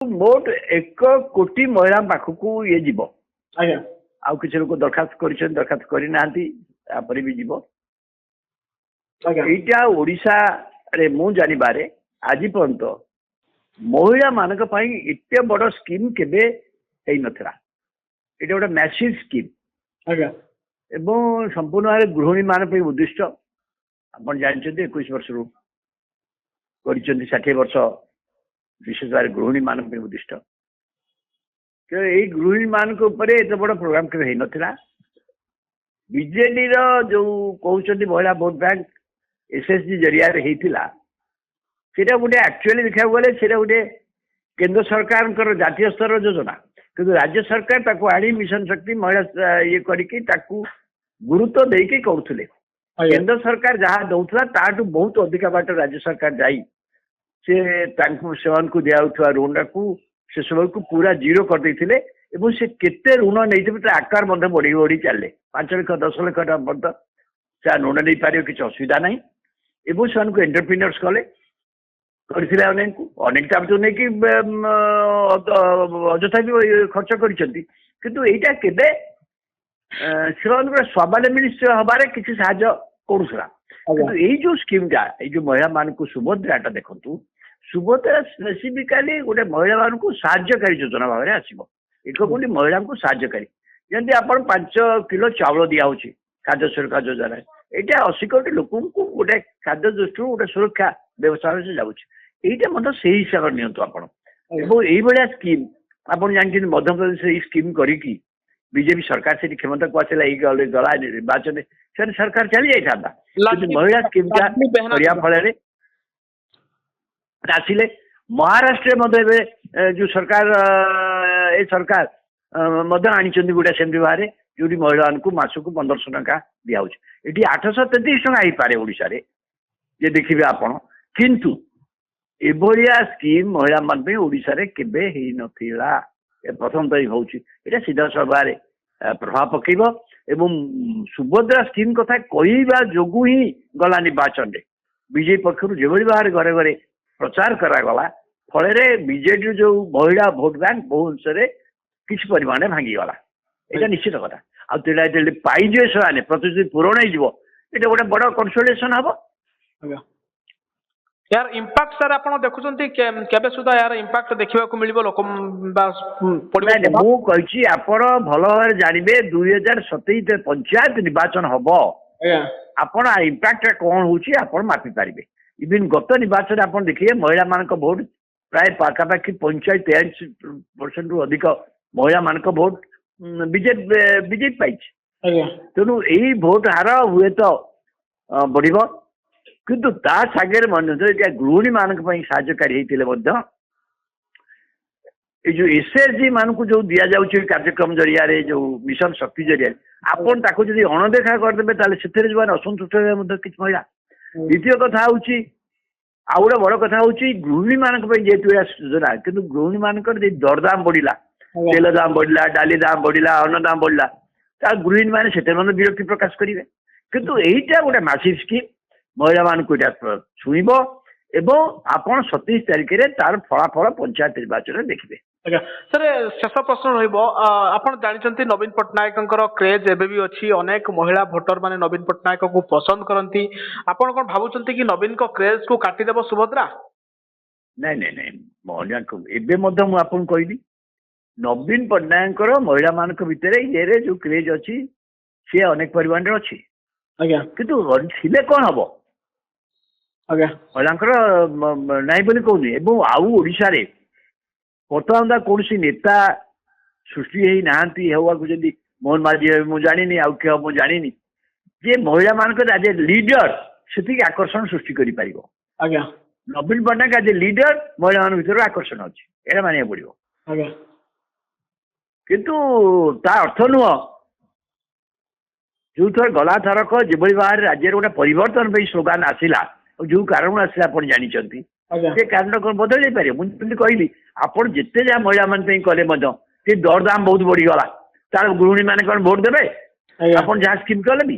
मोट 1 कोटी महिला पाखक ये जीव आज्ञा आउ किसी लोग दरखास्त दरखास्त करना भी जीव आज्ञा एटा ओडिशा रे मु जानिबारे आज पर्यंत महिला मानक पई एते बड़ स्कीम केबे हेई नथरा एटा गोटे मैसिव स्कीम आज्ञा एवं संपूर्ण भाव गृहिणी मान पे उद्दिष्ट आप जानते 21 वर्ष रू कर 60 वर्ष विशेष भाव गृहिणी मान पे उद्दिष्ट यही गृहिणी मान एत बड़ प्रोग्राम के नथिला बीजेडी जो कहते महिला भोट बैंक एसएसजी जरिया सेटा गोटे एक्चुअली देखा गले सेटा गोटे केंद्र सरकार जातीय स्तर योजना किंतु राज्य सरकार ताको आनी मिशन शक्ति महिला ये करके गुरुत्व देके करुले केंद्र सरकार जहाँ दौला ताठू बहुत अधिक बाट राज्य सरकार जाई से दिया ऋण से सब को पूरा जीरो कर देथिले एवं से केते ऋण नहीं आकार बढ़ी बढ़ी चले 5 लाख 10 लाख टका से ऋण नहीं पारे किसी असुविधा ना एवं से एंटरप्रिन्योर्स कले करथिले अनेक तो नहीं कि अजथा भी खर्च किंतु एटा केबे स्वावलम्बी हबारे किसी साहाय्य करूला किंतु यही जो स्कीमटा जो महिला मान को सुभद्राटा देखु सुभद्रा स्पेसिफिकाली गोटे महिला मान को साहाय्यकारी योजना भाव में आसो 1 कोटी महिला को साहाय्यकारी जमी आप 5 किलो चाउल दिखाई खाद्य सुरक्षा योजना यहाँ 80 कोटी लोक गोटे खाद्य दृष्टि गोटे सुरक्षा व्यवस्था से जाऊँगा मतलब से हिसाब से नियंतु आप स्कीम आप जानते मध्यप्रदेश स्कीम करी बीजेपी सरकार से क्षमता को आसला गला निर्वाचन से सरकार चली जाता महिला स्कीम फल आसिले महाराष्ट्र जो सरकार ए सरकार आनी गोटे असेंबली बाहर जो महिला को मासक 1500 टका दिखाई ये 833 टका हो पारे ओडिशा रे जे देखिए आपण किंतु एभलिया स्कीम महिला मान पे ओडिशा रे केबे हेई नथिला प्रथम तो हूँ ये सीधा सभारे प्रभाव पकेब एवं सुभद्रा स्कीम कथा कहवा जोगु ही गला निर्वाचन में बीजेपी पक्षर जो भाव घरे घरे प्रचार करागला फल बीजेडी जो महिला भोट बैंक बहु अंश किसी परिमाण में भांगीगला यहाँ निश्चित कथा आते पाइजे से प्रतिश्रुति पूरण हो गोटे बड़ कन्सोलेसन हम यार इम्पैक्ट सर आप देखुंत केबे सुधा यार इम्पैक्ट देखा मिल लोक मुझे आप भल भाव जानवे 2027 पंचायत निर्वाचन हम आपण इम्पैक्ट कौन हो मापी पारे इवन गत निर्वाचन आप देखिए महिला मान भोट प्राय पाखापाखि 43% रु अधिक महिला मान भोट बीजेपी पाई तेणु यही भोट हार हुए तो बढ़ किंतु ता सागर मन गृहिणी मान साहाय्यकारी होते जो एसएचजी मान को जो दि जाऊँगी कार्यक्रम जरिया जो मिशन शक्ति जरिया आपन ताको जदि अणदेखा करदे से असंतुष्ट किसी महिला द्वितीय कथा हूँ आउ गोटे बड़ कथा हूँ गृहिणी मान जेहेतु योजना किंतु गृहिणी मान दरदाम बढ़ला तेल दाम बढ़ला डाली दाम बढ़ला अन्न दाम बढ़ला गृहिणी मैंने से विरक्ति प्रकाश करेंगे किंतु यहीटा गोटे मासिव स्कीम महिला मान को छुईब एवं आपन 27 तारिख में तार फलाफल पंचायत निर्वाचन देखिए सर शेष प्रश्न रहा जानते नवीन पट्टनायक क्रेज एवं भी अच्छी अनेक महिला भोटर माने नवीन पट्टनायक को पसंद करती आपड़ कौन भावुंट कि नवीन को क्रेज को काटिदेव सुभद्रा नहीं नहीं नहीं महिला को एवं मुझे कहली नवीन पट्टनायक महिला मान भितर ये जो क्रेज अच्छी सी अनेक परिमाण अच्छी कितु कौन हम महिला नाई बोली कहूनी एवं आउ ओडिशा रे बर्तमान कौन नेता सृष्टि ना जदि मोहन माझी मुझे जानी आउ किए मुझे जानी जे महिला मान आज ए लीडर से आकर्षण सृष्टि कर नवीन पट्टनायक आज ए लीडर महिला मान भर आकर्षण अच्छी यहाँ मानिया पड़ो किंतु ता अर्थ नुह जो थर गला थरक जो भाव राज्य गोटे परिवर्तन स्लोगान आसला जो कारण आसला आप जानते से कारण कौन बदल पारे मुझे कहली आप जिते जहाँ महिला मान कले दरदाम बहुत बढ़ीगला तार गृहिणी मैंने कौन भोट देवे आप जहाँ स्कीम कले भी